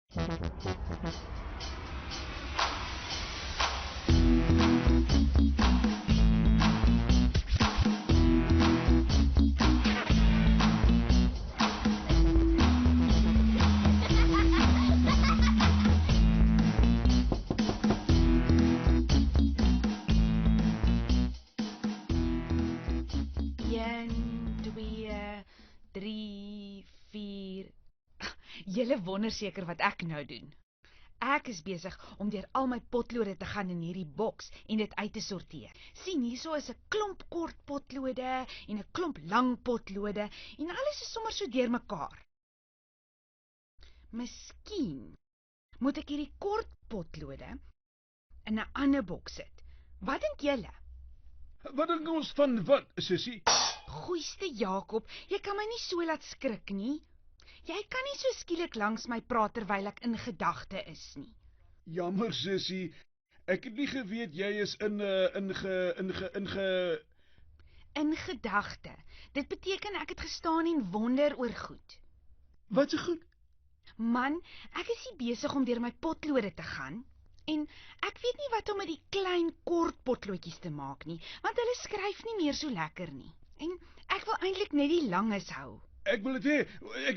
Een, twee, drie, vier. Julle wonder seker wat ek nou doen. Ek is besig om deur al my potlode te gaan in hierdie boks en dit uit te sorteer. Sien, hierso is 'n klomp kort potlode en 'n klomp lang potlode en alles is sommer so deurmekaar. Miskien moet ek hierdie kort potlode in 'n ander boks sit. Wat dink julle? Wat dink ons van wat, sussie? Goeiste Jakob, jy kan my nie so laat skrik nie. Jy kan nie so skielik langs my praat terwyl ek in gedagte is nie. Jammer, sussie. Ek het nie geweet jy is in In gedagte. Dit beteken ek het gestaan en wonder oor goed. Wat se goed? Man, ek is nie besig om deur my potlode te gaan en ek weet nie wat om met die klein kort potloodjies te maak nie, want hulle skryf nie meer so lekker nie. En ek wil eintlik net die langes hou. Ek wil dit hê.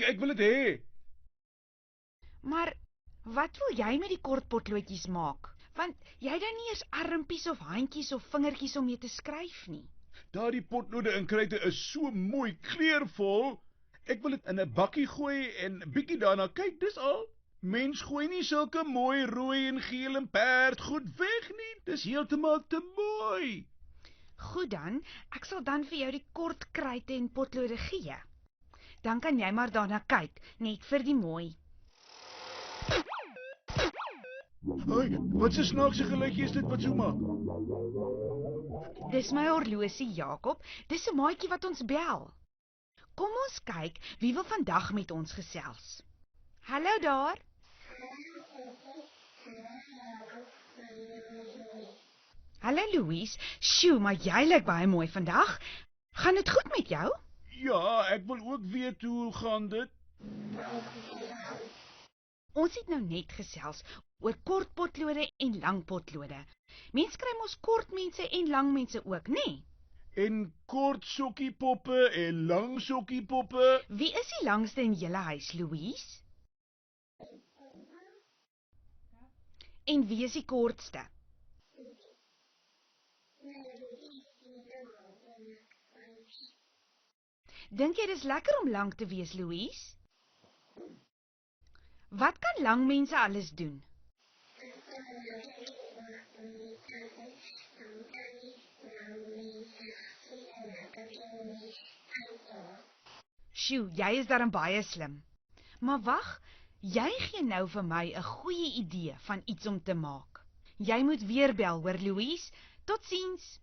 Ek wil dit hê. Maar wat wil jy met die kort potloodjies maak? Want jy het dan nie eers armpies of handjies of vingertjies om mee te skryf nie. Daardie potlode en kruite is so mooi kleurvol. Ek wil dit in 'n bakkie gooi en bietjie daarna kyk, dis al. Mens gooi nie sulke mooi rooi en geel en perd goed weg nie. Dis heeltemal te mooi. Goed dan, ek sal dan vir jou die kort kruite en potlode gee. Dan kan jy maar daarna kyk, net vir die mooi. Hoi, wat 'n snaakse geluidjie is dit wat so maak? Dis my horlosie, Jakob. Dis 'n maatjie wat ons bel. Kom ons kyk wie wil vandag met ons gesels. Hallo daar. Hallo Louise. Sjoe, maar jy lyk baie mooi vandag. Gaan dit goed met jou? Ja, ek wil ook weet hoe gaan dit? Ons het nou net gesels oor kort potlode en lang potlode. Mense kry mos kort mense en lang mense ook, nê? Nee? En kort sokkiepoppe en lang sokkiepoppe. Wie is die langste in julle huis, Louise? En wie is die kortste? Dink jy dis lekker om lank te wees, Louise? Wat kan lang mense alles doen? Sjoe, jy is darm baie slim. Maar wag, jy gee nou vir my 'n goeie idee van iets om te maak. Jy moet weer bel, hoor Louise. Totsiens.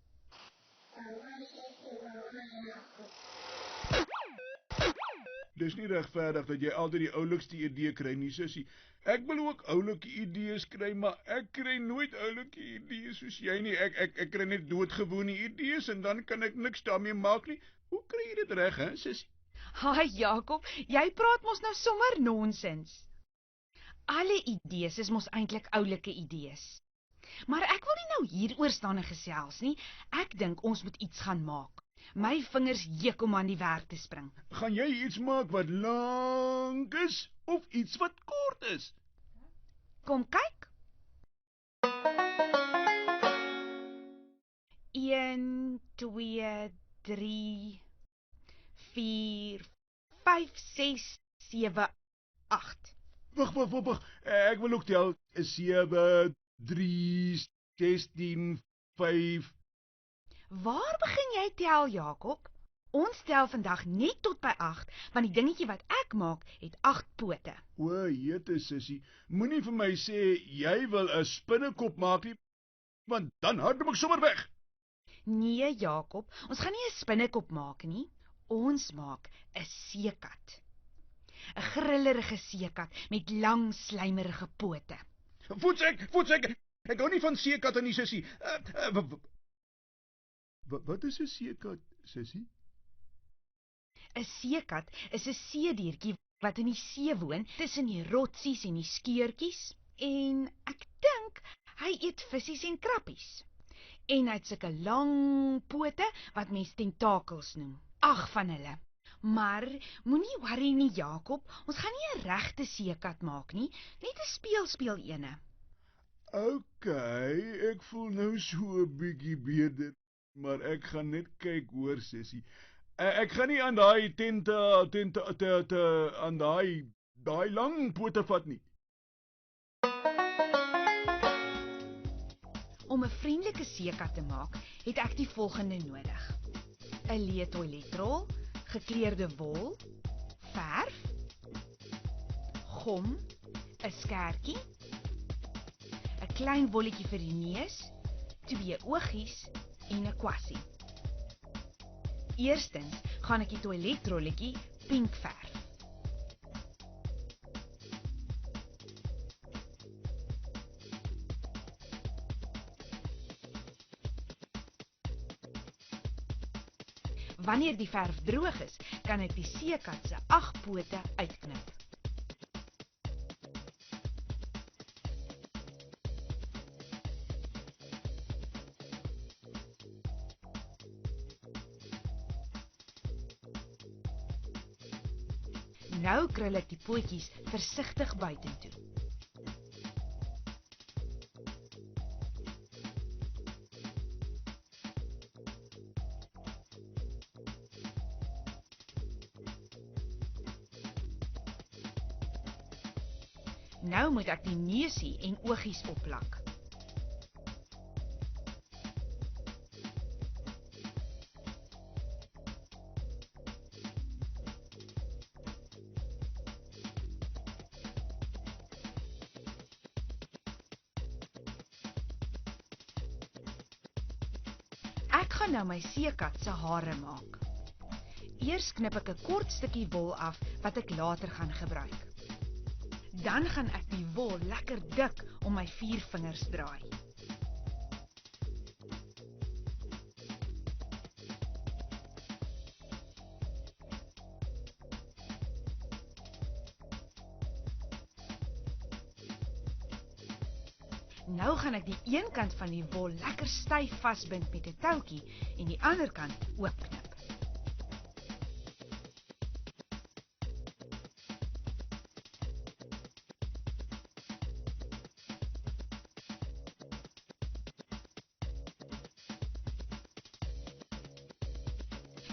Dis nie regverdig dat jy altyd die oulikste idee kry nie, sussie. Ek wil ook oulike idees kry, maar ek kry nooit oulike idees soos jy nie. Ek kry net doodgewone idees en dan kan ek niks daarmee maak nie. Hoe kry jy dit reg, hè, sussie? Haai Jakob, jy praat mos nou sommer nonsens. Alle idees is mos eintlik oulike idees. Maar ek wil nie nou hieroor staan en gesels nie. Ek dink ons moet iets gaan maak. My vingers juk om aan die werk te spring. Gaan jy iets maak wat lank is of iets wat kort is? Kom kyk. 1, 2, 3, 4, 5, 6, 7, 8. Wag. Ek wil ook tel. 7, 3, 16, 5. Waar begin jy tel, Jakob? Ons tel vandag net tot by 8, want die dingetjie wat ek maak, het 8 pote. O, jete sussie, moenie vir my sê jy wil 'n spinnekop maak nie, want dan hardloop ek sommer weg. Nee, Jakob, ons gaan nie 'n spinnekop maak nie. Ons maak 'n seekat. 'n Grillerige seekat met lang slymerige pote. Voetsek. Ek hou nie van seekatte nie, sussie. Wat is 'n seekat, sussie? 'n Seekat is 'n seediertjie wat in die see woon, tussen die rotsies en die skeurtjies. En ek dink hy eet visse en krabbies. En hy het sulke lang pote wat mens tentakels noem. 8 van hulle. Maar moenie worry nie, Jakob, ons gaan nie 'n regte seekat maak nie, net 'n speel ene. OK, ek voel nou so 'n bietjie beter, maar ek gaan net kyk hoor, sussie. Ek gaan nie aan daai aan daai lang pote vat nie. Om 'n vriendelike seekat te maak, het ek die volgende nodig: 'n leë toiletrol, gekleurde wol, verf, gom, 'n skertjie, 'n klein wolletjie vir die neus, 2 oogies en 'n kwassie. Eerstens gaan ek die toiletrolletjie pink verf. Wanneer die verf droog is, kan ek die seekat se 8 pote uitknip. Nou krul ek die pootjies versigtig buitentoe. Nou moet ek die neusie en oogies opplak. Ek gaan nou my seekat se hare maak. Eers knip ek 'n kort stukkie wol af wat ek later gaan gebruik. Dan gaan ek die wol lekker dik om my 4 vingers draai. Nou gaan ek die een kant van die wol lekker styf vasbind met 'n toutjie en die ander kant oopknip.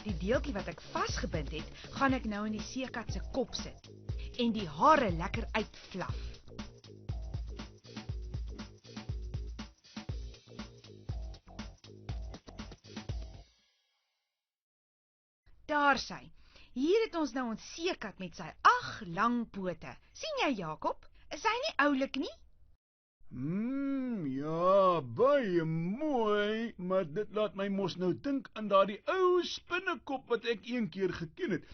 Die deeltjie wat ek vasgebind het, gaan ek nou in die seekat se kop sit en die hare lekker uitvlaf. Daar sy. Hier het ons nou ons seekat met sy 8 lang pote. Sien jy, Jakob? Is hy nie oulik nie? Ja, baie mooi, maar dit laat my mos nou dink aan daardie ou spinnekop wat ek een keer geken het.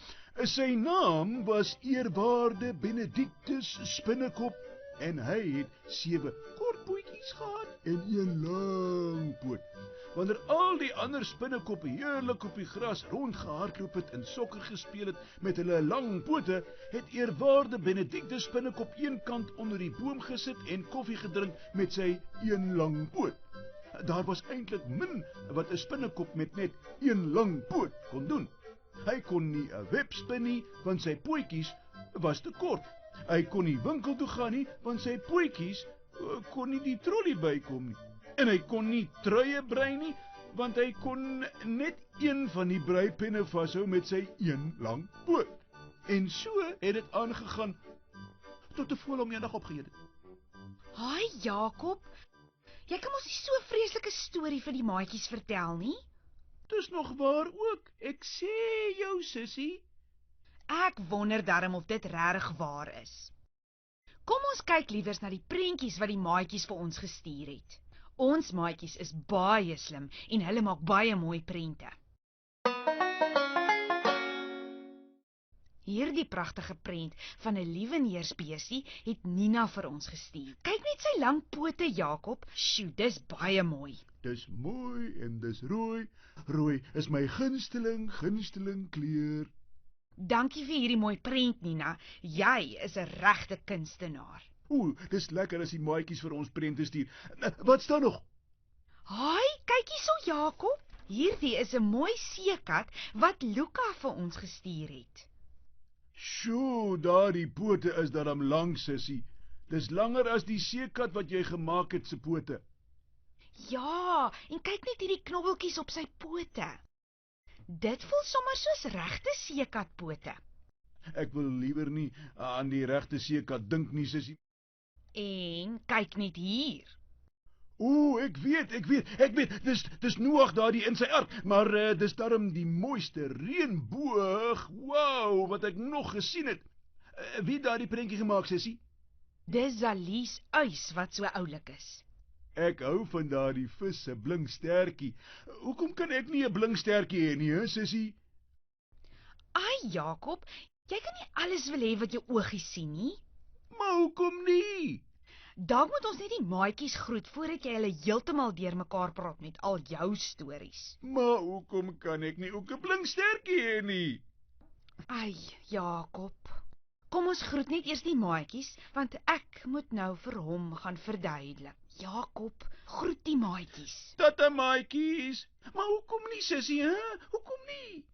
Sy naam was Eerwaarde Benedictus Spinnekop en hy het 7 kort pootjies gehad en 1 lang poot. Wanneer al die ander spinnekoppe heerlik op die gras rondgehardloop het en sokker gespeel het met hulle lang pote, het Eerwaarde Benedictus Spinnekop eenkant onder die boom gesit en koffie gedrink met sy 1 lang poot. Daar was eintlik min wat 'n spinnekop met net 1 lang poot kon doen. Hy kon nie 'n web spin nie, want sy pootjies was te kort. Hy kon nie winkel toe gaan nie, want sy pootjies kon nie die trolly bykom nie. En hy kon nie truie brei nie, want hy kon net een van die breipenne vashou met sy 1 lang poot. En so het dit aangegaan tot 'n voël hom eendag opgeëet het. Haai, Jakob. Jy kan mos nie so 'n vreeslike storie vir die maatjies vertel nie. Dis nog waar ook. Ek sê jou, sussie. Ek wonder darm of dit regtig waar is. Kom ons kyk liewers na die prentjies wat die maatjies vir ons gestuur het. Ons maatjies is baie slim en hulle maak baie mooi prente. Hierdie pragtige prent van 'n lieweneersbesie het Nina vir ons gestuur. Kyk net sy lang pote, Jakob. Sjoe, dis baie mooi. Dis mooi en dis rooi. Rooi is my gunsteling kleur. Dankie vir hierdie mooi prent, Nina. Jy is 'n regte kunstenaar. Ooh, dis lekker as die maatjies vir ons prente stuur. Wat staan nog? Haai, kyk hierso, Jakob. Hierdie is 'n mooi seekat wat Luka vir ons gestuur het. Sjoe, daardie pote is darm lank, sussie. Dis langer as die seekat wat jy gemaak het se pote. Ja, en kyk net hierdie knobbeltjies op sy pote. Dit voel sommer soos regte seekatpote. Ek wil liewer nie aan die regte seekat dink nie, sussie. En kyk net hier. Ooh, ek weet, dis Noag daardie in sy ark, maar dis darm die mooiste reënboog, wow, wat ek nog gesien het. Wie het daardie prentjie gemaak, sussie? Dis Zalies uis wat so oulik is. Ek hou van daardie vis se blink stertjie. Hoekom kan ek nie 'n blink stertjie hê nie, sussie? Ai, Jakob, jy kan nie alles wil hê wat jou oogies sien nie. Maar hoekom nie? Dalk moet ons net die maatjies groet voordat jy hulle heeltemal deurmekaar praat met al jou stories. Maar hoekom kan ek nie ook 'n blink stertjie hê nie? Ai, Jakob. Kom ons groet net eers die maatjies, want ek moet nou vir hom gaan verduidelik. Jakob, groet die maatjies. Tata maatjies. Maar hoekom nie, sussie, hè? Hoekom nie?